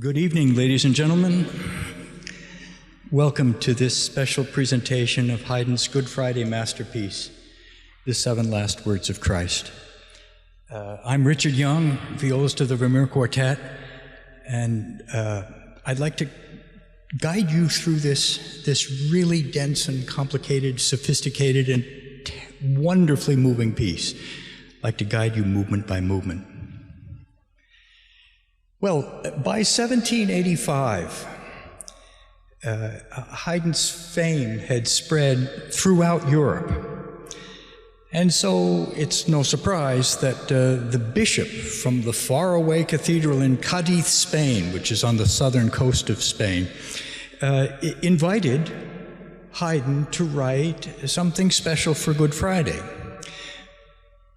Good evening, ladies and gentlemen. Welcome to this special presentation of Haydn's Good Friday masterpiece, The Seven Last Words of Christ. I'm Richard Young, violist of the Vermeer Quartet, and I'd like to guide you through this really dense and complicated, sophisticated, and wonderfully moving piece. I'd like to guide you movement by movement. Well, by 1785, Haydn's fame had spread throughout Europe. And so it's no surprise that the bishop from the faraway cathedral in Cadiz, Spain, which is on the southern coast of Spain, invited Haydn to write something special for Good Friday.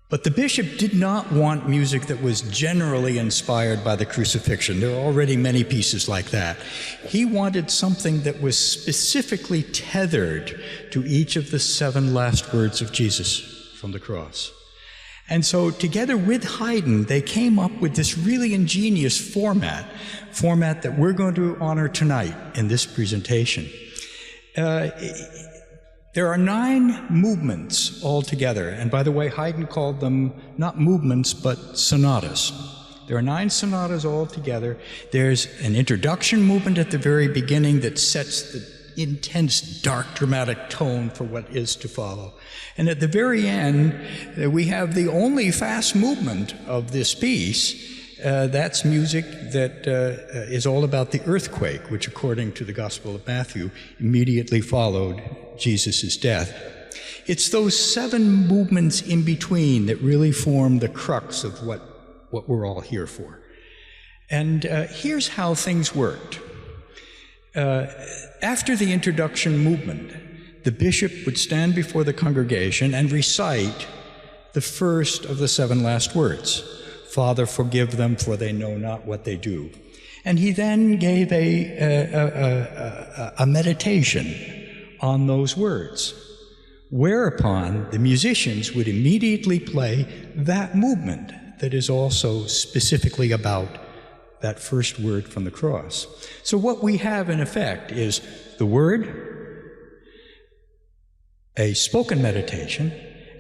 But the bishop did not want music that was generally inspired by the crucifixion. There are already many pieces like that. He wanted something that was specifically tethered to each of the seven last words of Jesus from the cross. And so together with Haydn, they came up with this really ingenious format that we're going to honor tonight in this presentation. There are 9 movements altogether, and by the way, Haydn called them not movements, but sonatas. There are 9 sonatas altogether. There's an introduction movement at the very beginning that sets the intense, dark, dramatic tone for what is to follow. And at the very end, we have the only fast movement of this piece. That's music that is all about the earthquake, which, according to the Gospel of Matthew, immediately followed Jesus' death. It's those 7 movements in between that really form the crux of what we're all here for. And here's how things worked. After the introduction movement, the bishop would stand before the congregation and recite the first of the 7 last words. Father, forgive them, for they know not what they do. And he then gave a meditation on those words, whereupon the musicians would immediately play that movement that is also specifically about that first word from the cross. So what we have in effect is the word, a spoken meditation,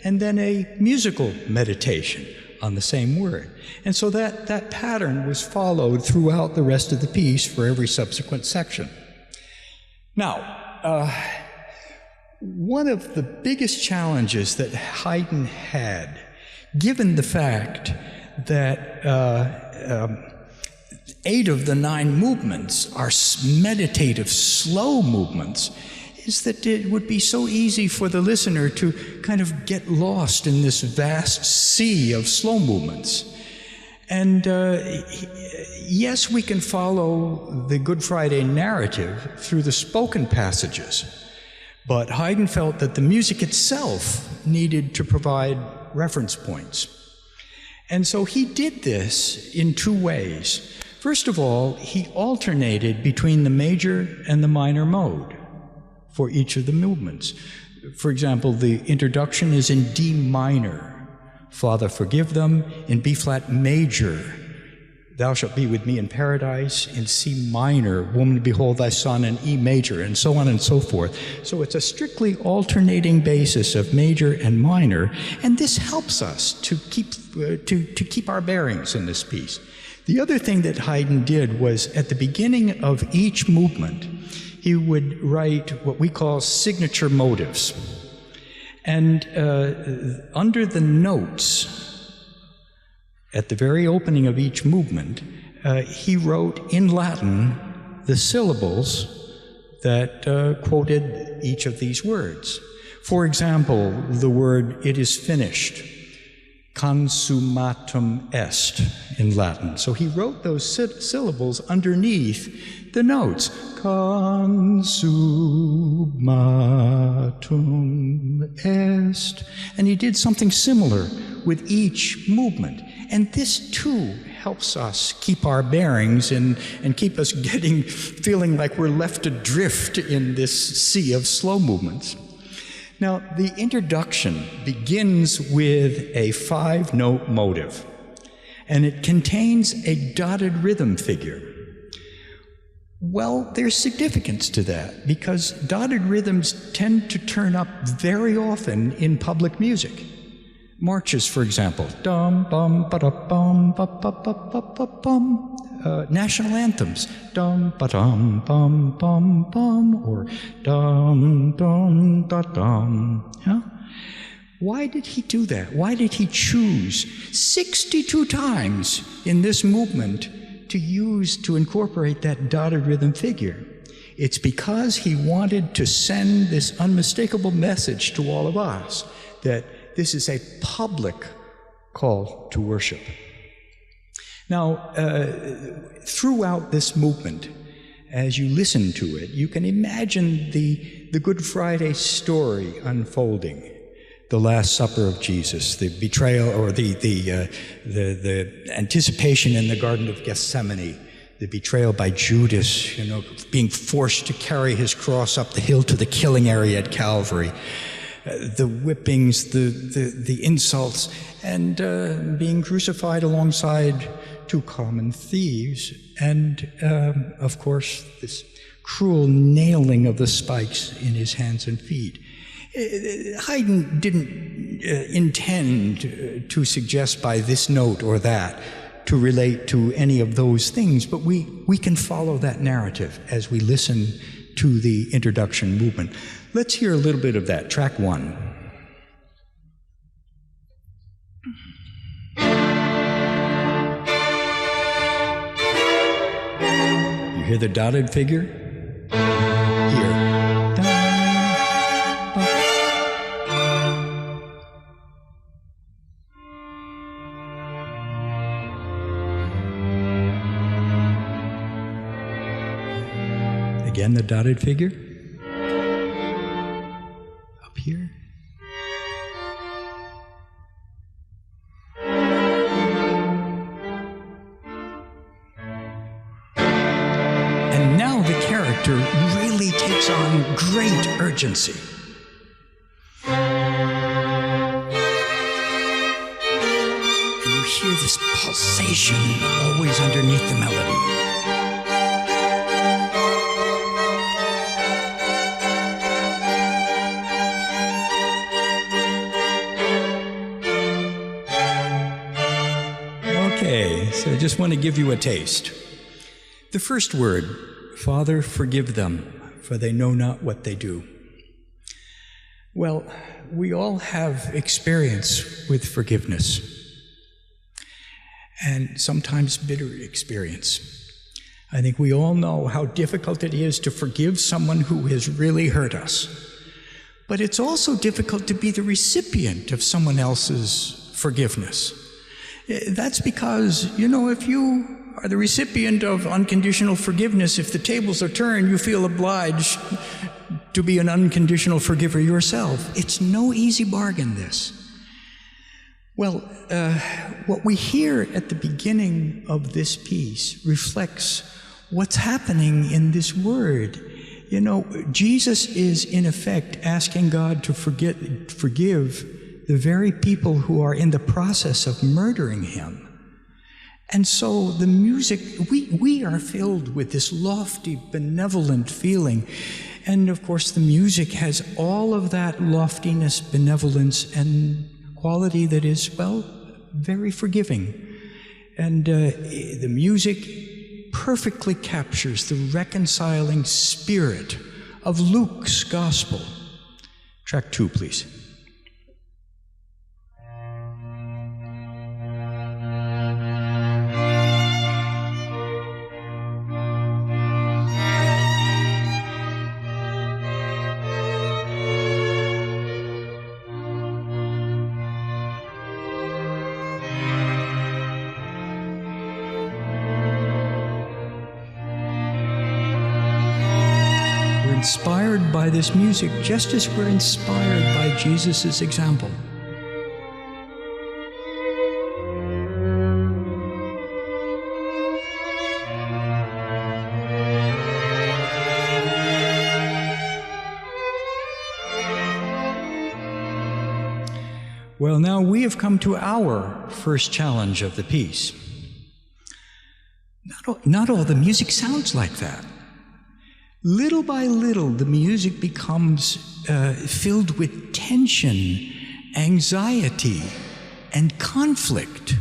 and then a musical meditation on the same word. And so that pattern was followed throughout the rest of the piece for every subsequent section. Now, one of the biggest challenges that Haydn had, given the fact that 8 of the 9 movements are meditative, slow movements, is that it would be so easy for the listener to kind of get lost in this vast sea of slow movements. And yes, we can follow the Good Friday narrative through the spoken passages, but Haydn felt that the music itself needed to provide reference points. And so he did this in 2 ways. First of all, he alternated between the major and the minor mode for each of the movements. For example, the introduction is in D minor. Father, forgive them. In B flat major, thou shalt be with me in paradise. In C minor, woman, behold thy son. In E major, and so on and so forth. So it's a strictly alternating basis of major and minor, and this helps us to keep our bearings in this piece. The other thing that Haydn did was, at the beginning of each movement, he would write what we call signature motives. And under the notes, at the very opening of each movement, he wrote in Latin the syllables that quoted each of these words. For example, the word, it is finished, consummatum est in Latin. So he wrote those syllables underneath the notes. Consummatum est. And he did something similar with each movement. And this too helps us keep our bearings and keep us feeling like we're left adrift in this sea of slow movements. Now, the introduction begins with a 5-note motive, and it contains a dotted rhythm figure. Well, there's significance to that, because dotted rhythms tend to turn up very often in public music. Marches, for example. Dum bum ba da bum ba ba ba ba ba bum. National anthems. Dum ba dum bum bum bum, or dum dum da dum. Yeah? Why did he do that? Why did he choose 62 times in this movement to incorporate that dotted rhythm figure? It's because he wanted to send this unmistakable message to all of us that this is a public call to worship. Now, throughout this movement, as you listen to it, you can imagine the Good Friday story unfolding. The Last Supper of Jesus, the betrayal, or the anticipation in the Garden of Gethsemane, the betrayal by Judas, being forced to carry his cross up the hill to the killing area at Calvary, the whippings, the insults, and being crucified alongside two common thieves, and of course this cruel nailing of the spikes in his hands and feet. Haydn didn't intend to suggest by this note or that to relate to any of those things, but we can follow that narrative as we listen to the introduction movement. Let's hear a little bit of that. Track 1. You hear the dotted figure? Here. Again, the dotted figure. Up here. And now the character really takes on great urgency. And you hear this pulsation always underneath the melody. Okay, so I just want to give you a taste. The first word, Father, forgive them, for they know not what they do. Well, we all have experience with forgiveness, and sometimes bitter experience. I think we all know how difficult it is to forgive someone who has really hurt us. But it's also difficult to be the recipient of someone else's forgiveness. That's because, if you are the recipient of unconditional forgiveness, if the tables are turned, you feel obliged to be an unconditional forgiver yourself. It's no easy bargain, this. Well, what we hear at the beginning of this piece reflects what's happening in this word. Jesus is, in effect, asking God to forgive the very people who are in the process of murdering him. And so the music, we are filled with this lofty, benevolent feeling. And of course, the music has all of that loftiness, benevolence, and quality that is, very forgiving. And the music perfectly captures the reconciling spirit of Luke's gospel. Track 2, please. Inspired by this music, just as we're inspired by Jesus' example. Well, now we have come to our first challenge of the piece. Not all the music sounds like that. Little by little, the music becomes filled with tension, anxiety, and conflict.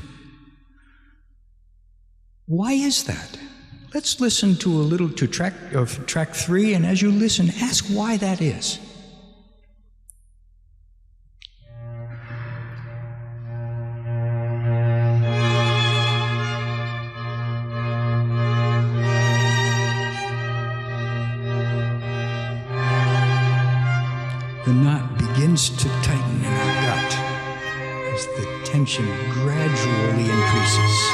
Why is that? Let's listen to track 3, and as you listen, ask why that is. The knot begins to tighten in our gut as the tension gradually increases.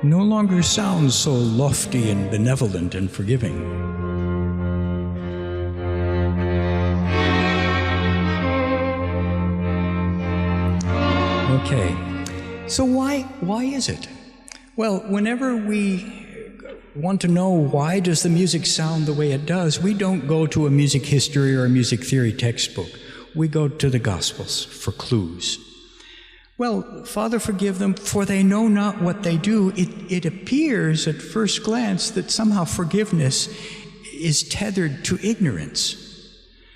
No longer sounds so lofty and benevolent and forgiving. Okay, so why is it? Well, whenever we want to know why does the music sound the way it does, we don't go to a music history or a music theory textbook. We go to the Gospels for clues. Well, Father, forgive them, for they know not what they do. It appears at first glance that somehow forgiveness is tethered to ignorance.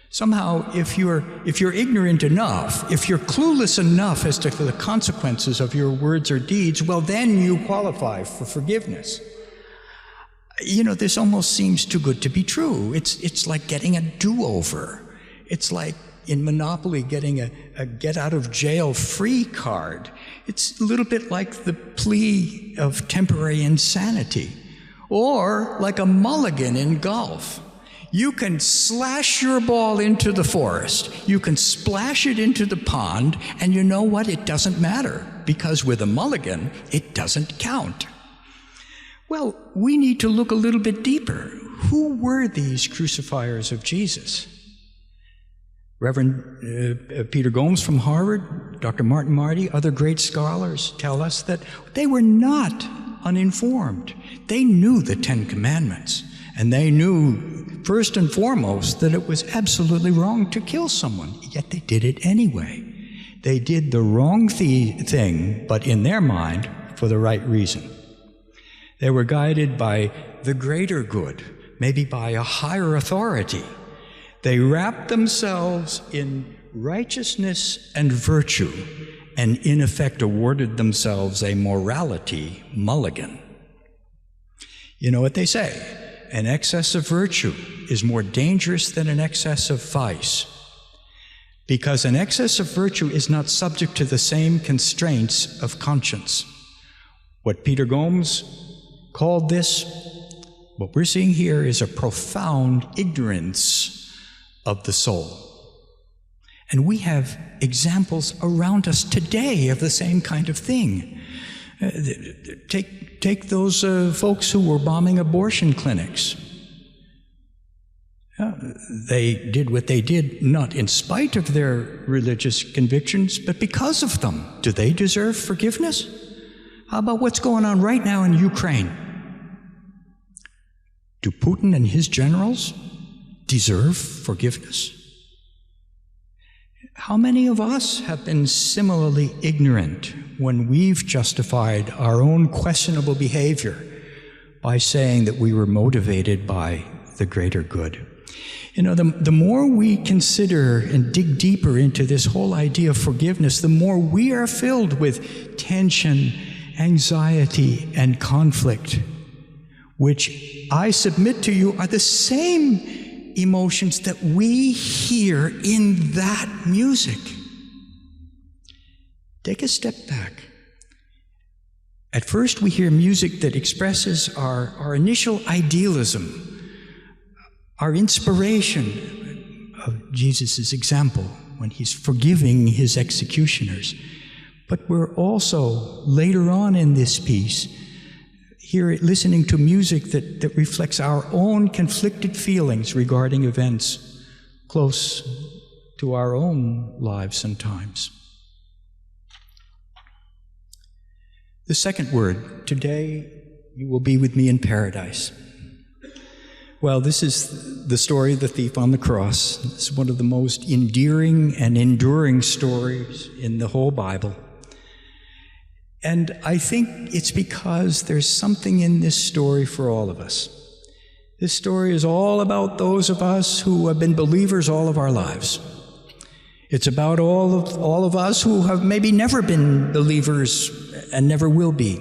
Somehow, if you're ignorant enough, if you're clueless enough as to the consequences of your words or deeds, well, then you qualify for forgiveness. You know, this almost seems too good to be true. It's like getting a do-over. It's like in Monopoly getting a get-out-of-jail-free card. It's a little bit like the plea of temporary insanity, or like a mulligan in golf. You can slash your ball into the forest, you can splash it into the pond, and you know what? It doesn't matter, because with a mulligan, it doesn't count. Well, we need to look a little bit deeper. Who were these crucifiers of Jesus? Reverend Peter Gomes from Harvard, Dr. Martin Marty, other great scholars tell us that they were not uninformed. They knew the Ten Commandments, and they knew, first and foremost, that it was absolutely wrong to kill someone, yet they did it anyway. They did the wrong thing, but in their mind, for the right reason. They were guided by the greater good, maybe by a higher authority. They wrapped themselves in righteousness and virtue, and in effect awarded themselves a morality mulligan. You know what they say? An excess of virtue is more dangerous than an excess of vice, because an excess of virtue is not subject to the same constraints of conscience. What Peter Gomes called this, what we're seeing here, is a profound ignorance of the soul. And we have examples around us today of the same kind of thing. Take those folks who were bombing abortion clinics. They did what they did not in spite of their religious convictions, but because of them. Do they deserve forgiveness? How about what's going on right now in Ukraine? Do Putin and his generals deserve forgiveness? How many of us have been similarly ignorant when we've justified our own questionable behavior by saying that we were motivated by the greater good? You know, the more we consider and dig deeper into this whole idea of forgiveness, the more we are filled with tension, anxiety, and conflict, which I submit to you are the same emotions that we hear in that music. Take a step back. At first, we hear music that expresses our initial idealism, our inspiration of Jesus' example when he's forgiving his executioners. But we're also, later on in this piece, listening to music that reflects our own conflicted feelings regarding events close to our own lives and times. The second word, today you will be with me in paradise. Well, this is the story of the thief on the cross. It's one of the most endearing and enduring stories in the whole Bible. And I think it's because there's something in this story for all of us. This story is all about those of us who have been believers all of our lives. It's about all of us who have maybe never been believers and never will be.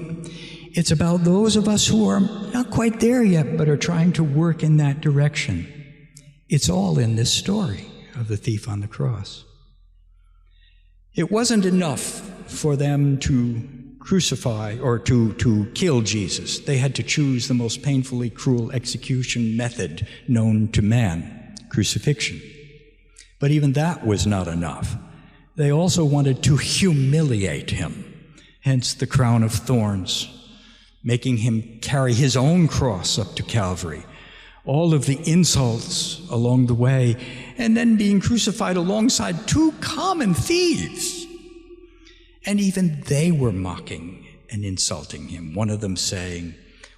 It's about those of us who are not quite there yet, but are trying to work in that direction. It's all in this story of the thief on the cross. It wasn't enough for them to crucify or to kill Jesus. They had to choose the most painfully cruel execution method known to man, crucifixion. But even that was not enough. They also wanted to humiliate him, hence the crown of thorns, making him carry his own cross up to Calvary, all of the insults along the way, and then being crucified alongside two common thieves. And even they were mocking and insulting him, one of them saying,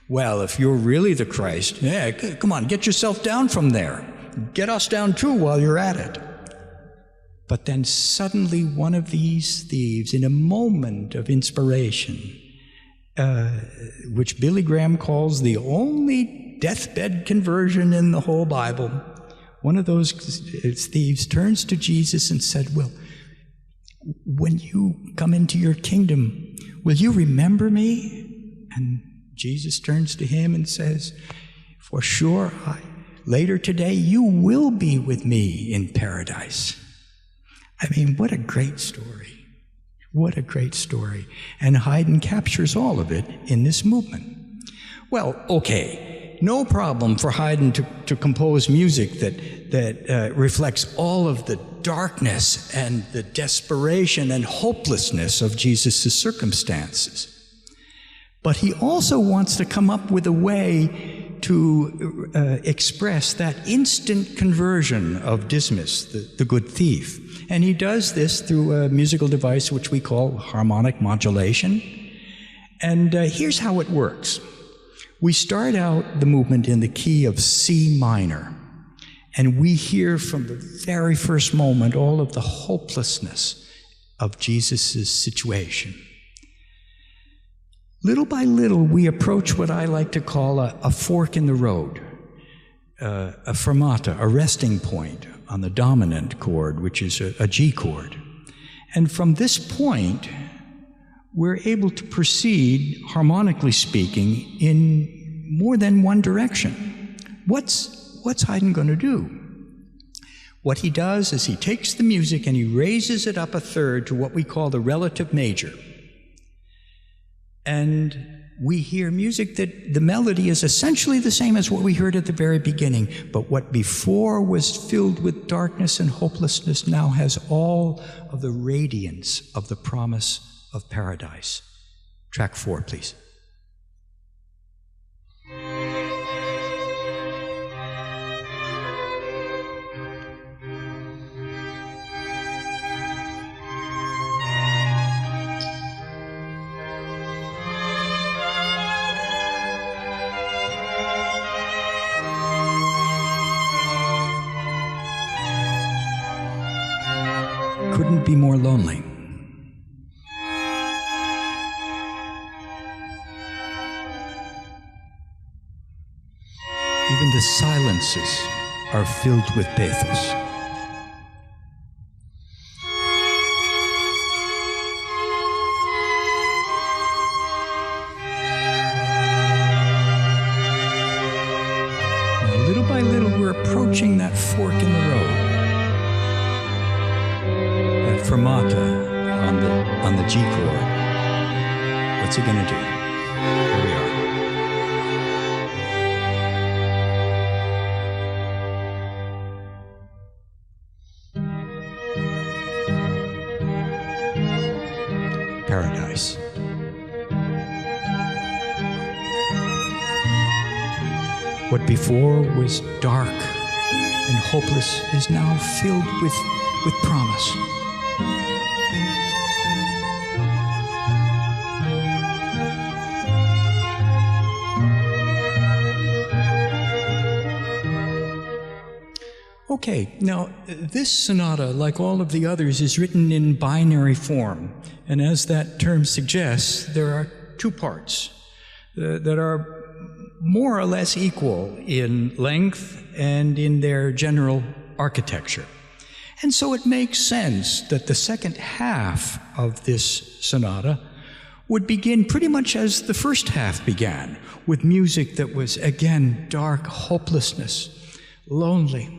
well, if you're really the Christ, yeah, come on, get yourself down from there. Get us down too while you're at it. But then suddenly one of these thieves, in a moment of inspiration, which Billy Graham calls the only deathbed conversion in the whole Bible, one of those thieves turns to Jesus and said, well, when you come into your kingdom, will you remember me? And Jesus turns to him and says, for sure, later today you will be with me in paradise. I mean, what a great story. What a great story. And Haydn captures all of it in this movement. Well, okay, no problem for Haydn to compose music that reflects all of the darkness and the desperation and hopelessness of Jesus' circumstances. But he also wants to come up with a way to express that instant conversion of Dismas, the good thief. And he does this through a musical device which we call harmonic modulation. And here's how it works. We start out the movement in the key of C minor. And we hear from the very first moment all of the hopelessness of Jesus' situation. Little by little, we approach what I like to call a fork in the road, a fermata, a resting point on the dominant chord, which is a G chord. And from this point, we're able to proceed, harmonically speaking, in more than one direction. What's Haydn going to do? What he does is he takes the music and he raises it up a third to what we call the relative major. And we hear music that the melody is essentially the same as what we heard at the very beginning, but what before was filled with darkness and hopelessness now has all of the radiance of the promise of paradise. Track 4, please. Couldn't be more lonely. Even the silences are filled with pathos. Now, little by little, we're approaching that fork in the road. Fermata on the G chord. What's he going to do? Here we are. Paradise. What before was dark and hopeless is now filled with promise. Okay, now this sonata, like all of the others, is written in binary form. And as that term suggests, there are two parts that are more or less equal in length and in their general architecture. And so it makes sense that the second half of this sonata would begin pretty much as the first half began, with music that was, again, dark hopelessness, lonely.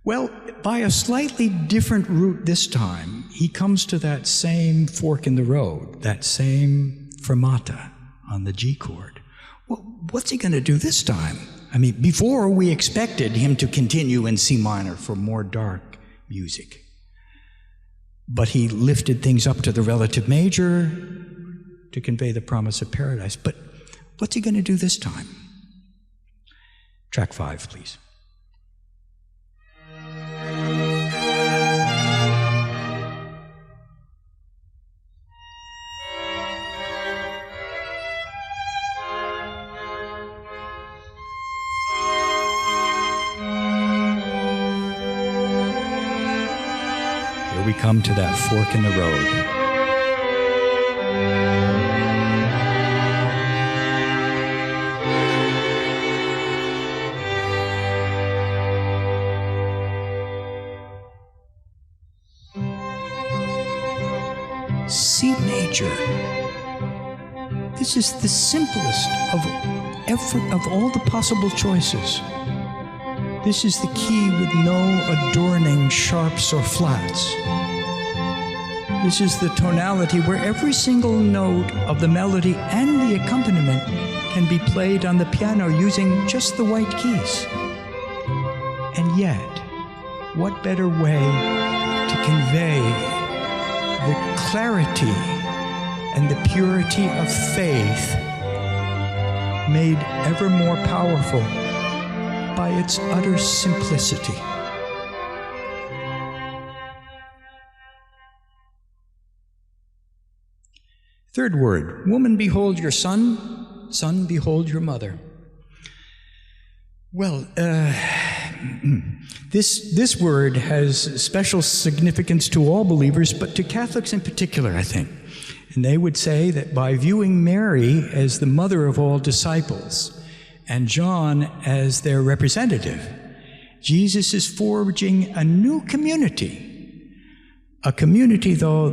Well, by a slightly different route this time, he comes to that same fork in the road, that same fermata on the G chord. Well, what's he going to do this time? I mean, before we expected him to continue in C minor for more dark music. But he lifted things up to the relative major to convey the promise of paradise. But what's he going to do this time? Track 5, please. We come to that fork in the road. C major. This is the simplest of all the possible choices. This is the key with no adorning sharps or flats. This is the tonality where every single note of the melody and the accompaniment can be played on the piano using just the white keys. And yet, what better way to convey the clarity and the purity of faith made ever more powerful by its utter simplicity. Third word, woman, behold your son, son, behold your mother. Well, this word has special significance to all believers, but to Catholics in particular, I think. And they would say that by viewing Mary as the mother of all disciples and John as their representative, Jesus is forging a new community. A community, though,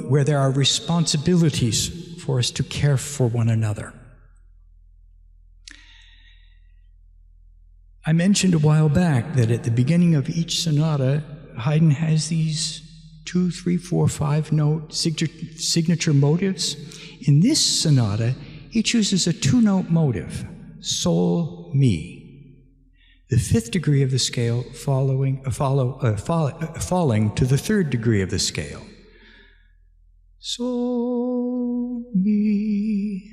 where there are responsibilities for us to care for one another. I mentioned a while back that at the beginning of each sonata, Haydn has these 2, 3, 4, 5 note signature motives. In this sonata, he chooses a 2-note motive, sol, mi. The 5th degree of the scale falling to the 3rd degree of the scale. Sol, mi.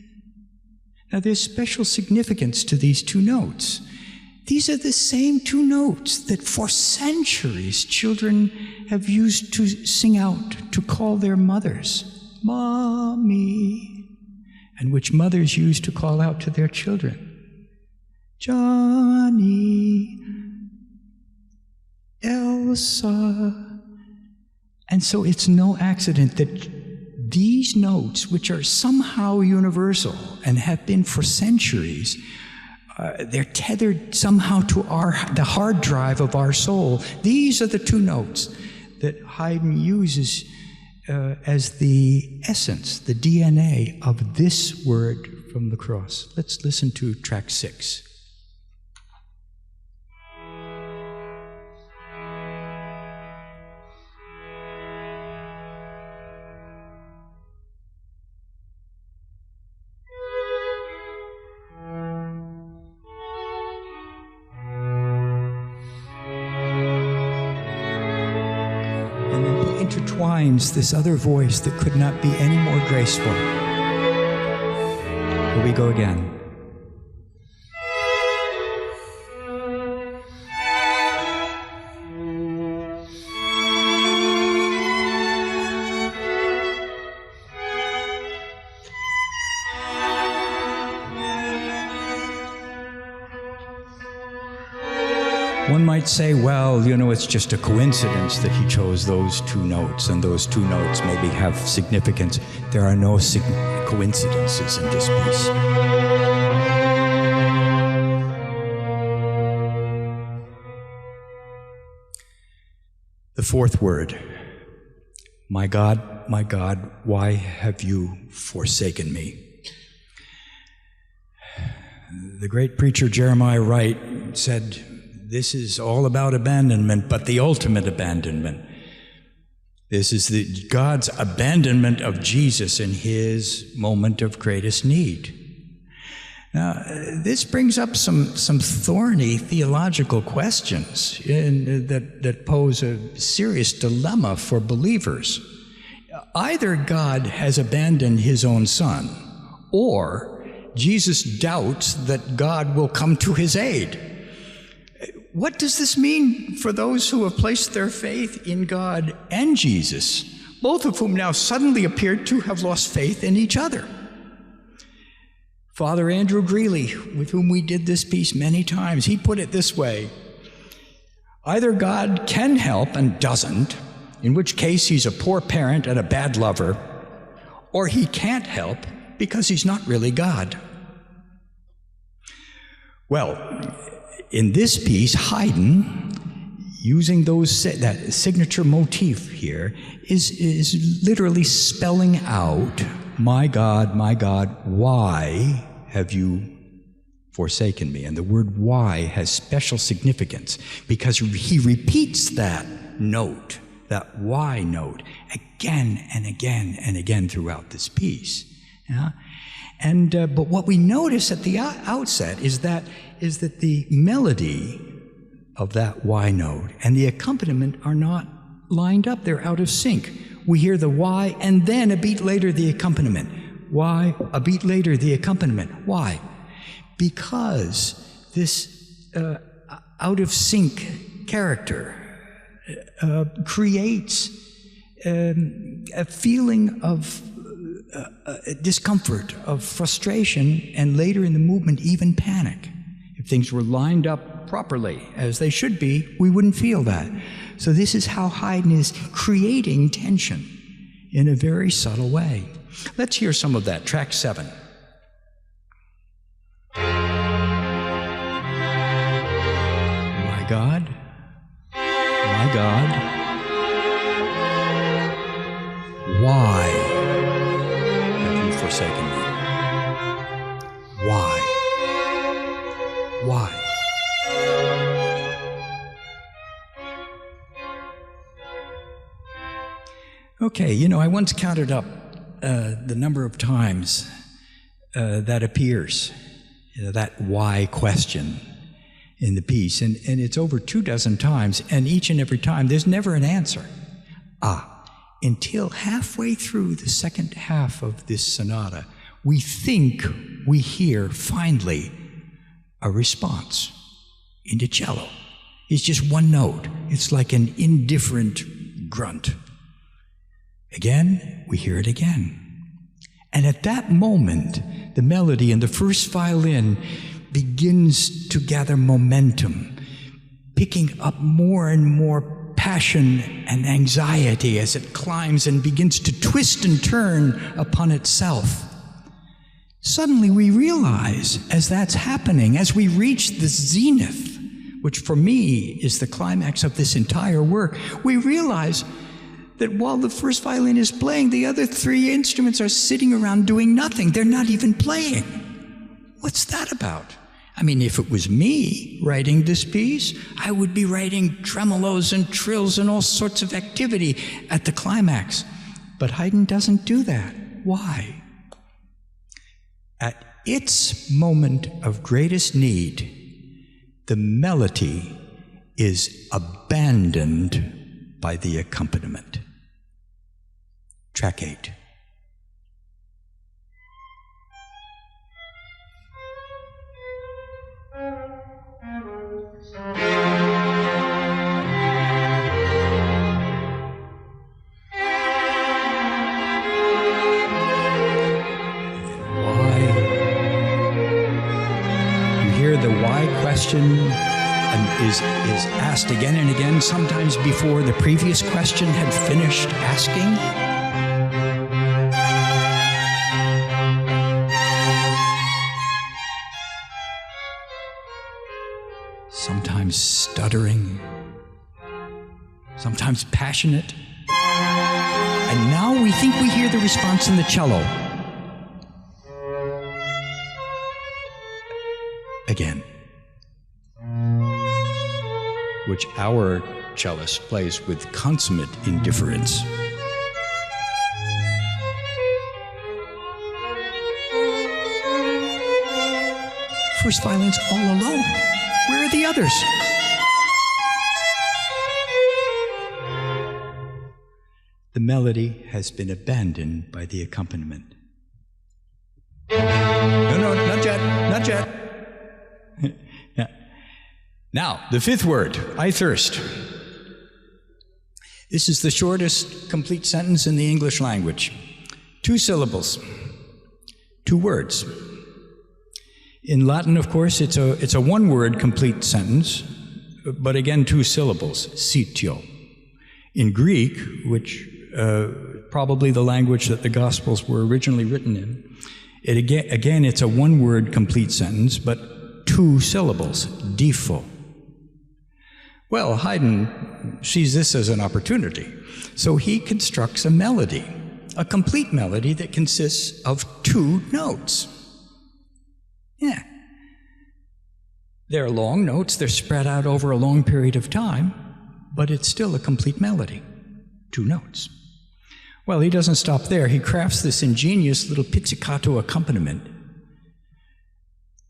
Now there's special significance to these 2 notes. These are the same 2 notes that for centuries children have used to sing out, to call their mothers, Mommy, and which mothers use to call out to their children. Johnny, Elsa. And so it's no accident that these notes, which are somehow universal and have been for centuries, they're tethered somehow to the hard drive of our soul. These are the 2 notes that Haydn uses as the essence, the DNA of this word from the cross. Let's listen to track 6. Intertwines this other voice that could not be any more graceful. Here we go again. One might say, well, it's just a coincidence that he chose those two notes, and those two notes maybe have significance. There are no coincidences in this piece. The fourth word, my God, why have you forsaken me? The great preacher Jeremiah Wright said, this is all about abandonment, but the ultimate abandonment. This is God's abandonment of Jesus in his moment of greatest need. Now, this brings up some thorny theological questions that pose a serious dilemma for believers. Either God has abandoned his own Son, or Jesus doubts that God will come to his aid. What does this mean for those who have placed their faith in God and Jesus, both of whom now suddenly appeared to have lost faith in each other? Father Andrew Greeley, with whom we did this piece many times, he put it this way: either God can help and doesn't, in which case he's a poor parent and a bad lover, or he can't help because he's not really God. Well, in this piece, Haydn, using that signature motif here, is literally spelling out, my God, why have you forsaken me? And the word why has special significance because he repeats that note, that why note, again and again and again throughout this piece. Yeah? But what we notice at the outset is that the melody of that why note and the accompaniment are not lined up. They're out of sync. We hear the why, and then a beat later the accompaniment. Why? A beat later the accompaniment. Why? Because this out of sync character creates a feeling of discomfort, of frustration, and later in the movement, even panic. If things were lined up properly, as they should be, we wouldn't feel that. So this is how Haydn is creating tension in a very subtle way. Let's hear some of that. Track 7. My God, why have you forsaken me? Why? Okay, I once counted up the number of times that appears, that why question in the piece, and it's over 24 times, and each and every time there's never an answer. Until halfway through the second half of this sonata, we think we hear finally a response into cello. It's just one note. It's like an indifferent grunt. Again, we hear it again. And at that moment, the melody in the first violin begins to gather momentum, picking up more and more passion and anxiety as it climbs and begins to twist and turn upon itself. Suddenly we realize, as that's happening, as we reach the zenith, which for me is the climax of this entire work, we realize that while the first violin is playing, the other 3 instruments are sitting around doing nothing. They're not even playing. What's that about? I mean, if it was me writing this piece, I would be writing tremolos and trills and all sorts of activity at the climax. But Haydn doesn't do that. Why? At its moment of greatest need, the melody is abandoned by the accompaniment. Track 8. The why question is asked again and again, sometimes before the previous question had finished asking. Sometimes stuttering, sometimes passionate. And now we think we hear the response in the cello. Again. Which our cellist plays with consummate indifference. First violin's all alone. Where are the others? The melody has been abandoned by the accompaniment. No, not yet, not yet. Now, the fifth word, I thirst. This is the shortest complete sentence in the English language. 2 syllables, 2 words. In Latin, of course, it's a one-word complete sentence, but again, 2 syllables, sitio. In Greek, which probably the language that the Gospels were originally written in, again, it's a one-word complete sentence, but 2 syllables, dipho. Well, Haydn sees this as an opportunity, so he constructs a melody, a complete melody that consists of 2 notes. Yeah. They're long notes, they're spread out over a long period of time, but it's still a complete melody. 2 notes. Well, he doesn't stop there. He crafts this ingenious little pizzicato accompaniment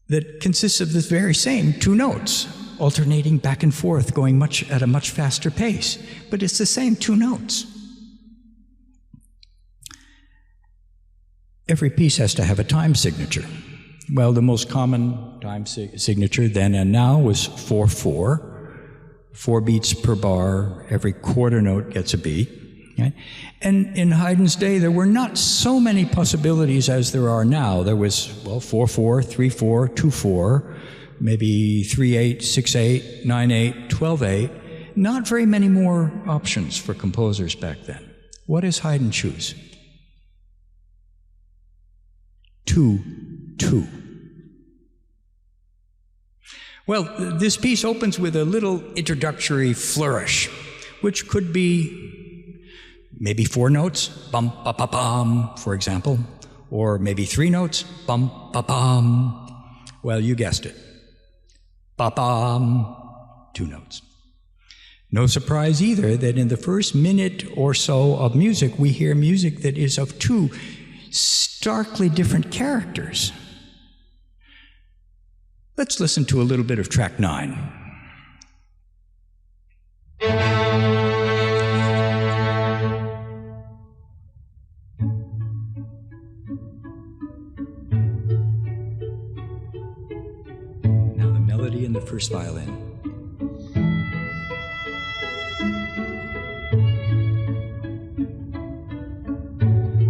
that consists of the very same 2 notes, alternating back and forth, going at a much faster pace. But it's the same 2 notes. Every piece has to have a time signature. Well, the most common time signature then and now was 4/4. 4 beats per bar. Every quarter note gets a beat. Okay? And in Haydn's day, there were not so many possibilities as there are now. There was, 4/4, 3/4, 2/4, maybe 3/8, 6/8, 9/8, 12/8. Not very many more options for composers back then. What does Haydn choose? 2/2. Well, this piece opens with a little introductory flourish, which could be maybe 4 notes, bum, ba, ba, bum, for example, or maybe 3 notes, bum, ba, bum. Well, you guessed it. Ba, bum, 2 notes. No surprise either that in the first minute or so of music, we hear music that is of 2 starkly different characters. Let's listen to a little bit of track 9. Now the melody in the first violin.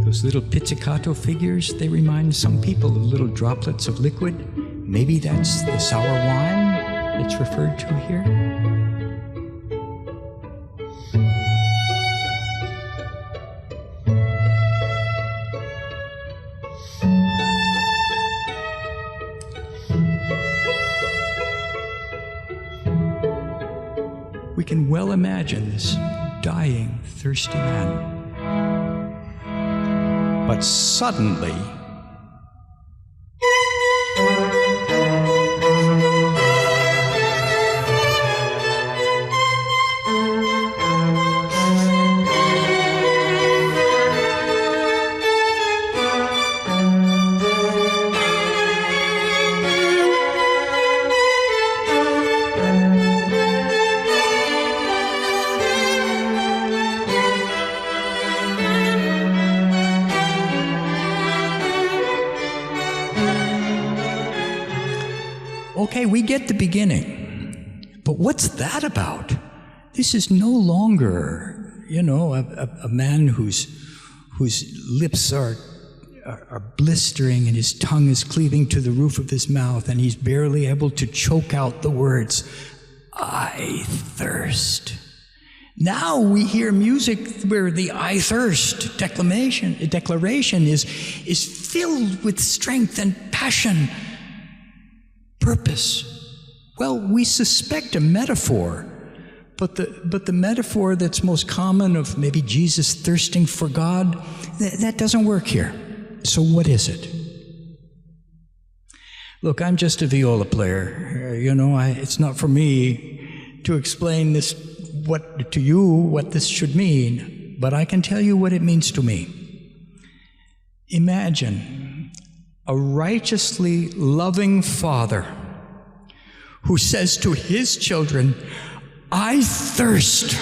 Those little pizzicato figures, they remind some people of little droplets of liquid. Maybe that's the sour wine that's referred to here. We can well imagine this dying, thirsty man. But suddenly, okay, we get the beginning, but what's that about? This is no longer, a man whose lips are blistering and his tongue is cleaving to the roof of his mouth and he's barely able to choke out the words, I thirst. Now we hear music where the I thirst declaration is filled with strength and passion, purpose. Well, we suspect a metaphor, but the metaphor that's most common of maybe Jesus thirsting for God, that doesn't work here. So what is it? Look, I'm just a viola player. It's not for me to explain what this should mean, but I can tell you what it means to me. Imagine a righteously loving father who says to his children, I thirst,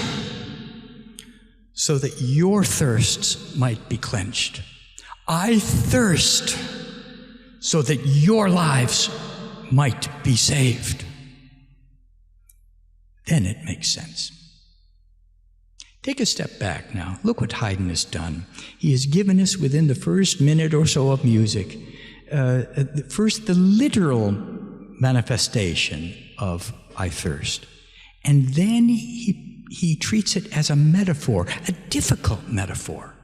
so that your thirsts might be quenched. I thirst, so that your lives might be saved. Then it makes sense. Take a step back now. Look what Haydn has done. He has given us, within the first minute or so of music, first the literal manifestation of I thirst. And then he treats it as a metaphor, a difficult metaphor.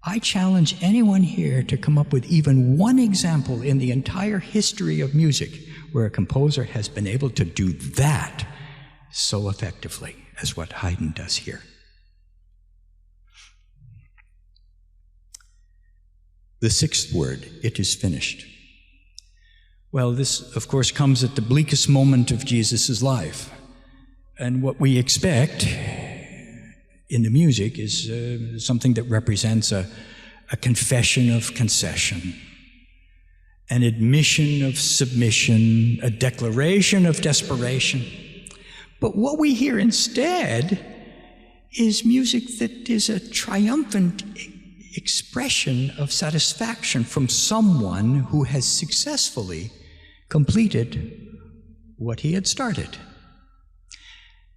I challenge anyone here to come up with even one example in the entire history of music where a composer has been able to do that so effectively as what Haydn does here. The sixth word, it is finished. Well, this, of course, comes at the bleakest moment of Jesus' life. And what we expect in the music is something that represents a confession of concession, an admission of submission, a declaration of desperation. But what we hear instead is music that is a triumphant expression of satisfaction from someone who has successfully completed what he had started.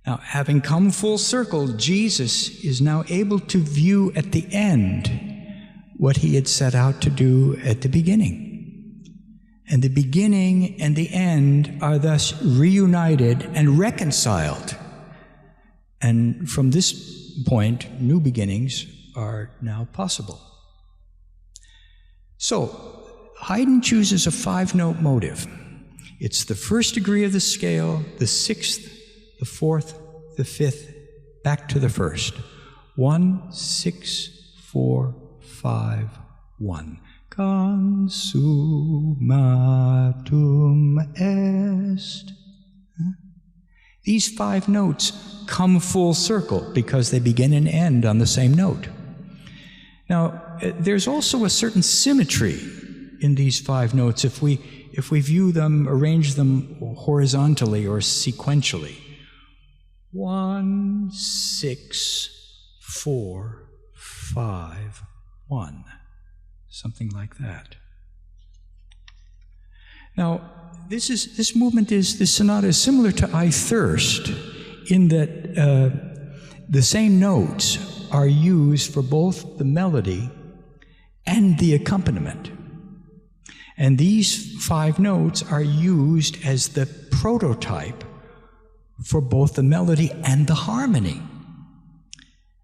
Now, having come full circle, Jesus is now able to view at the end what he had set out to do at the beginning. And the beginning and the end are thus reunited and reconciled. And from this point, new beginnings are now possible. So, Haydn chooses a 5-note motive. It's the first degree of the scale, the 6th, the 4th, the 5th, back to the 1st. 1, 6, 4, 5, 1. Consummatum est. These 5 notes come full circle because they begin and end on the same note. Now, there's also a certain symmetry in these 5 notes if we view them, arrange them horizontally or sequentially. 1, 6, 4, 5, 1. Something like that. Now, this sonata is similar to I Thirst in that the same notes are used for both the melody and the accompaniment. And these 5 notes are used as the prototype for both the melody and the harmony.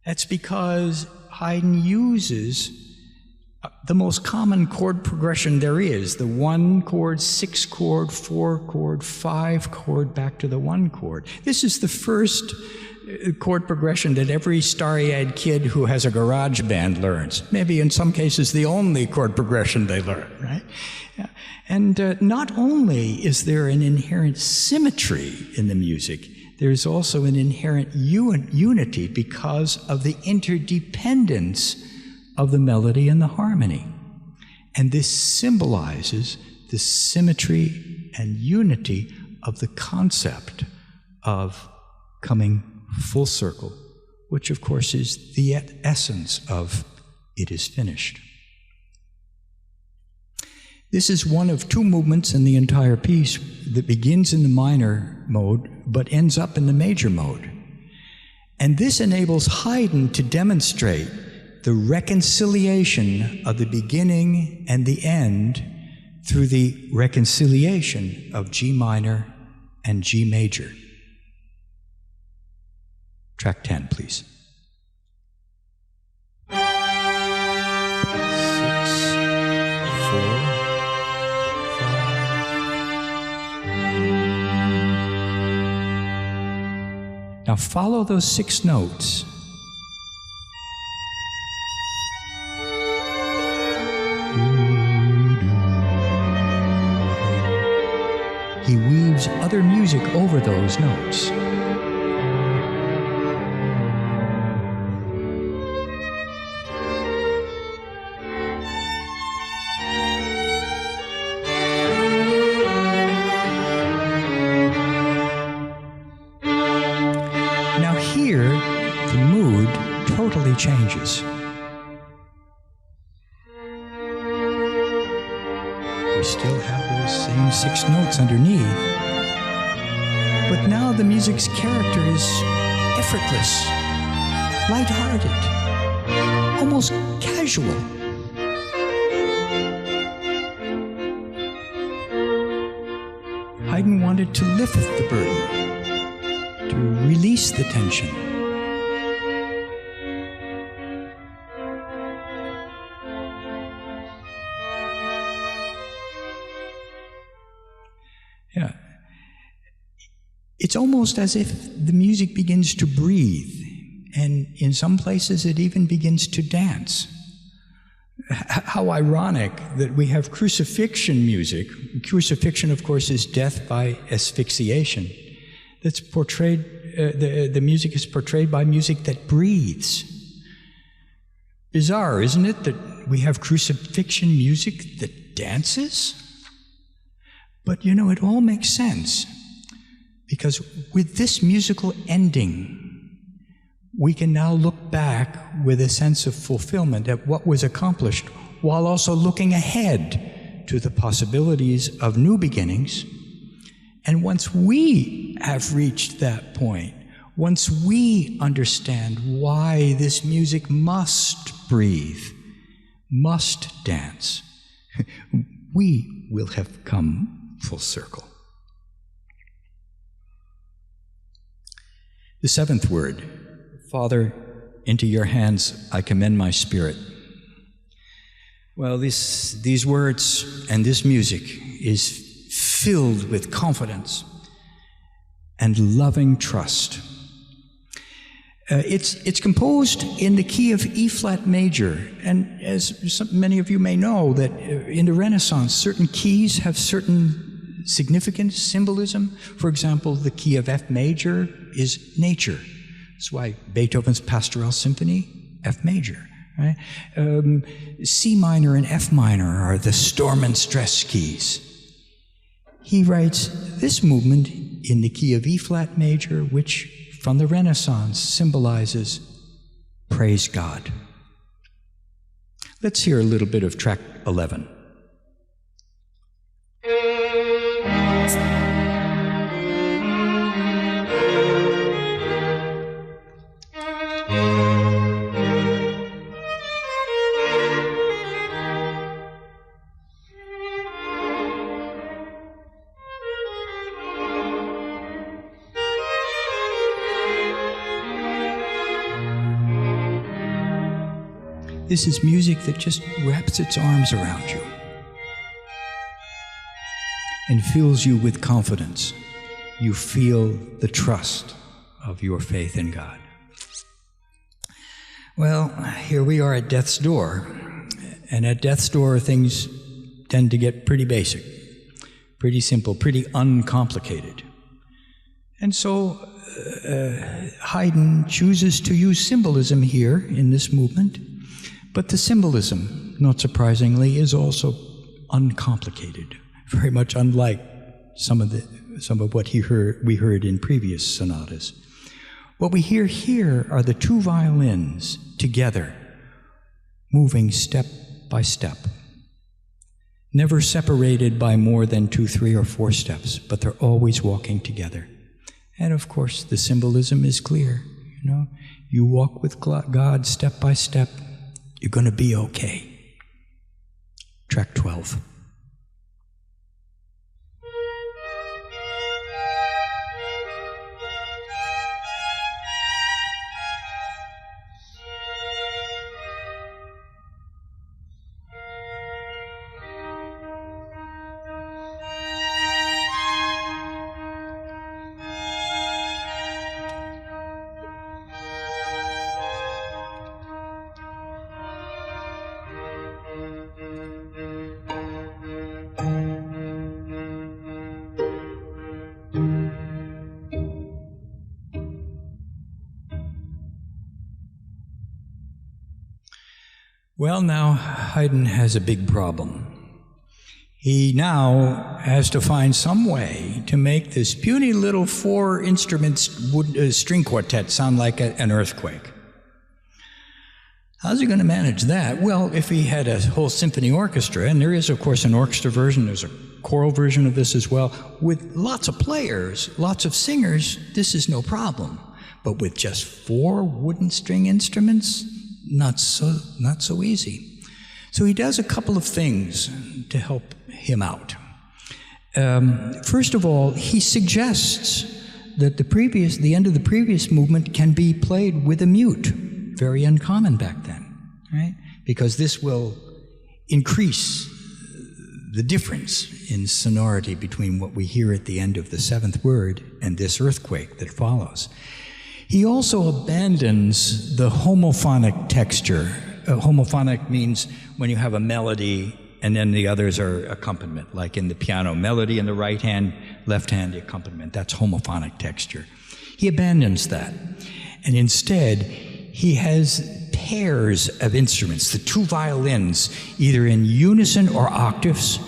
That's because Haydn uses the most common chord progression there is, the 1 chord, 6 chord, 4 chord, 5 chord, back to the 1 chord. This is the first chord progression that every starry-eyed kid who has a garage band learns. Maybe in some cases the only chord progression they learn, right? Yeah. And not only is there an inherent symmetry in the music, there's also an inherent unity because of the interdependence of the melody and the harmony. And this symbolizes the symmetry and unity of the concept of coming full circle, which of course is the essence of it is finished. This is one of 2 movements in the entire piece that begins in the minor mode but ends up in the major mode. And this enables Haydn to demonstrate the reconciliation of the beginning and the end through the reconciliation of G minor and G major. Track 10, please. 6, 4, 5. Now follow those 6 notes. He weaves other music over those notes. Now here, the mood totally changes. We still have those same 6 notes underneath, but now the music's character is effortless, lighthearted, almost casual. Haydn wanted to lift the burden, to release the tension. Yeah. It's almost as if the music begins to breathe, and in some places it even begins to dance. How ironic that we have crucifixion music. Crucifixion, of course, is death by asphyxiation. That's portrayed, the music is portrayed by music that breathes. Bizarre, isn't it, that we have crucifixion music that dances? But you know, it all makes sense, because with this musical ending, we can now look back with a sense of fulfillment at what was accomplished, while also looking ahead to the possibilities of new beginnings. And once we have reached that point, once we understand why this music must breathe, must dance, we will have come full circle. The 7th word, Father, into your hands I commend my spirit. Well, these words and this music is filled with confidence and loving trust. It's composed in the key of E flat major, and as many of you may know, that in the Renaissance, certain keys have certain significance, symbolism. For example, the key of F major is nature. That's why Beethoven's Pastoral Symphony, F major. Right? C minor and F minor are the storm and stress keys. He writes this movement in the key of E flat major, which from the Renaissance symbolizes praise God. Let's hear a little bit of track 11. This is music that just wraps its arms around you and fills you with confidence. You feel the trust of your faith in God. Well, here we are at death's door, and at death's door things tend to get pretty basic, pretty simple, pretty uncomplicated. And so Haydn chooses to use symbolism here in this movement. But the symbolism, not surprisingly, is also uncomplicated, very much unlike some of what we heard in previous sonatas. What we hear here are the 2 violins together, moving step by step, never separated by more than 2, 3, or 4 steps, but they're always walking together. And of course, the symbolism is clear. You know, you walk with God step by step. You're going to be okay. Track 12. Well, now, Haydn has a big problem. He now has to find some way to make this puny little 4-instrument string quartet sound like an earthquake. How's he going to manage that? Well, if he had a whole symphony orchestra, and there is, of course, an orchestra version, there's a choral version of this as well, with lots of players, lots of singers, this is no problem. But with just 4 wooden string instruments, not so easy. So he does a couple of things to help him out. First of all, he suggests that the end of the previous movement can be played with a mute. Very uncommon back then, right? Because this will increase the difference in sonority between what we hear at the end of the 7th word and this earthquake that follows. He also abandons the homophonic texture. Homophonic means when you have a melody and then the others are accompaniment, like in the piano, melody in the right hand, left hand accompaniment. That's homophonic texture. He abandons that. And instead, he has pairs of instruments, the 2 violins, either in unison or octaves,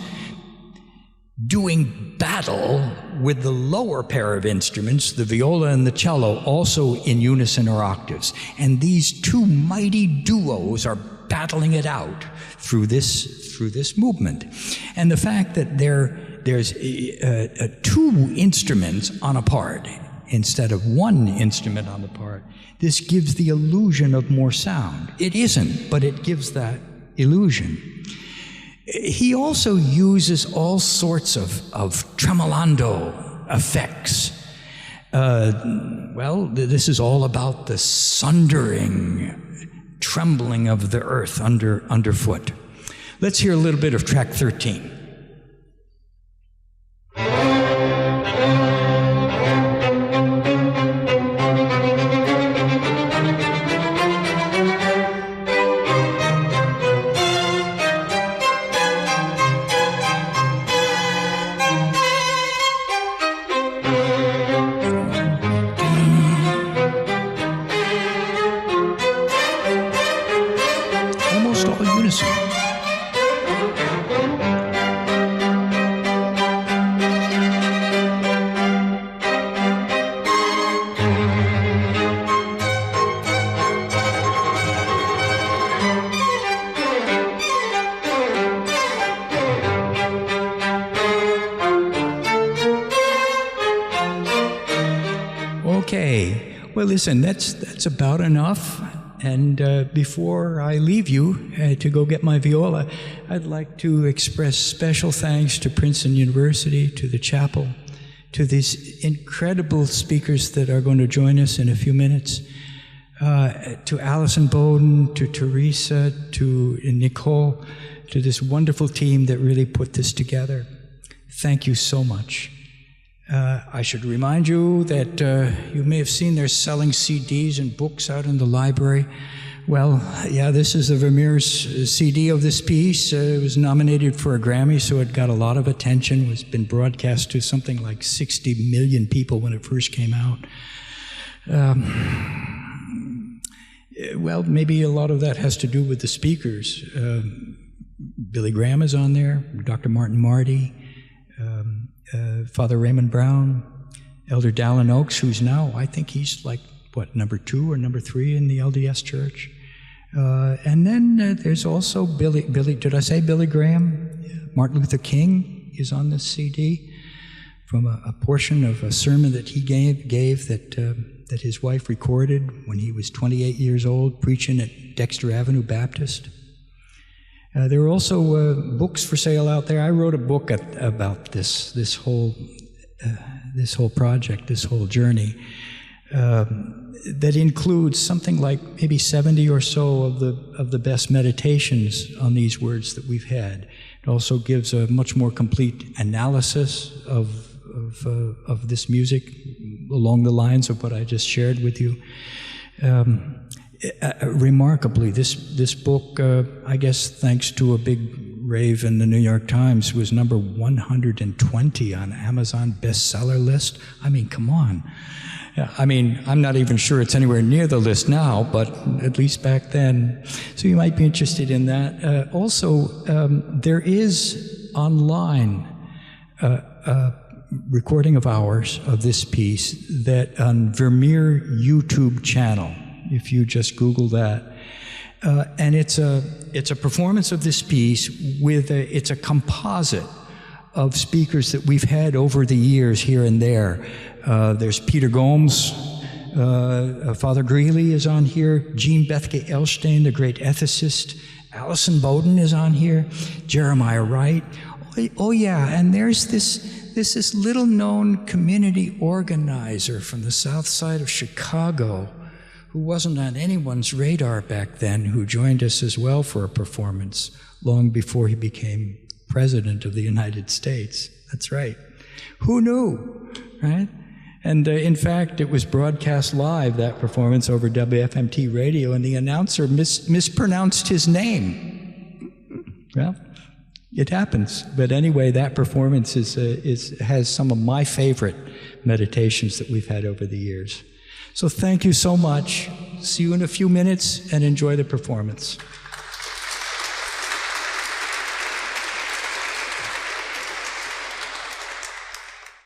doing battle with the lower pair of instruments, the viola and the cello, also in unison or octaves. And these 2 mighty duos are battling it out through this movement. And the fact that there's 2 instruments on a part instead of 1 instrument on the part, this gives the illusion of more sound. It isn't, but it gives that illusion. He also uses all sorts of tremolando effects. This is all about the sundering, trembling of the earth underfoot. Let's hear a little bit of track 13. Okay, well, listen, that's about enough. And before I leave you to go get my viola, I'd like to express special thanks to Princeton University, to the chapel, to these incredible speakers that are going to join us in a few minutes, to Alison Bowden, to Teresa, to Nicole, to this wonderful team that really put this together. Thank you so much. I should remind you that you may have seen they're selling CDs and books out in the library. Well, yeah, this is the Vermeer's CD of this piece. It was nominated for a Grammy, so it got a lot of attention. It's been broadcast to something like 60 million people when it first came out. Well, maybe a lot of that has to do with the speakers. Billy Graham is on there, Dr. Martin Marty, Father Raymond Brown, Elder Dallin Oaks, who's now, I think he's like, number 2 or number 3 in the LDS Church. And then there's also Billy, did I say Billy Graham? Yeah. Martin Luther King is on this CD from a portion of a sermon that he gave that his wife recorded when he was 28 years old, preaching at Dexter Avenue Baptist. There are also books for sale out there. I wrote a book about this whole project, this whole journey, that includes something like maybe 70 or so of the best meditations on these words that we've had. It also gives a much more complete analysis of this music along the lines of what I just shared with you. Remarkably, this book, I guess thanks to a big rave in the New York Times, was number 120 on Amazon bestseller list. I mean, come on. Yeah, I mean, I'm not even sure it's anywhere near the list now, but at least back then. So you might be interested in that. Also, there is online a recording of ours of this piece that on Vermeer YouTube channel, if you just Google that. And it's a performance of this piece with it's a composite of speakers that we've had over the years here and there. There's Peter Gomes, Father Greeley is on here, Jean Bethke Elstein, the great ethicist, Alison Bowden is on here, Jeremiah Wright. Oh yeah, and there's this little known community organizer from the south side of Chicago who wasn't on anyone's radar back then, who joined us as well for a performance long before he became President of the United States. That's right. Who knew, right? And in fact, it was broadcast live, that performance, over WFMT radio, and the announcer mispronounced his name. Well, it happens. But anyway, that performance has some of my favorite meditations that we've had over the years. So thank you so much. See you in a few minutes, and enjoy the performance.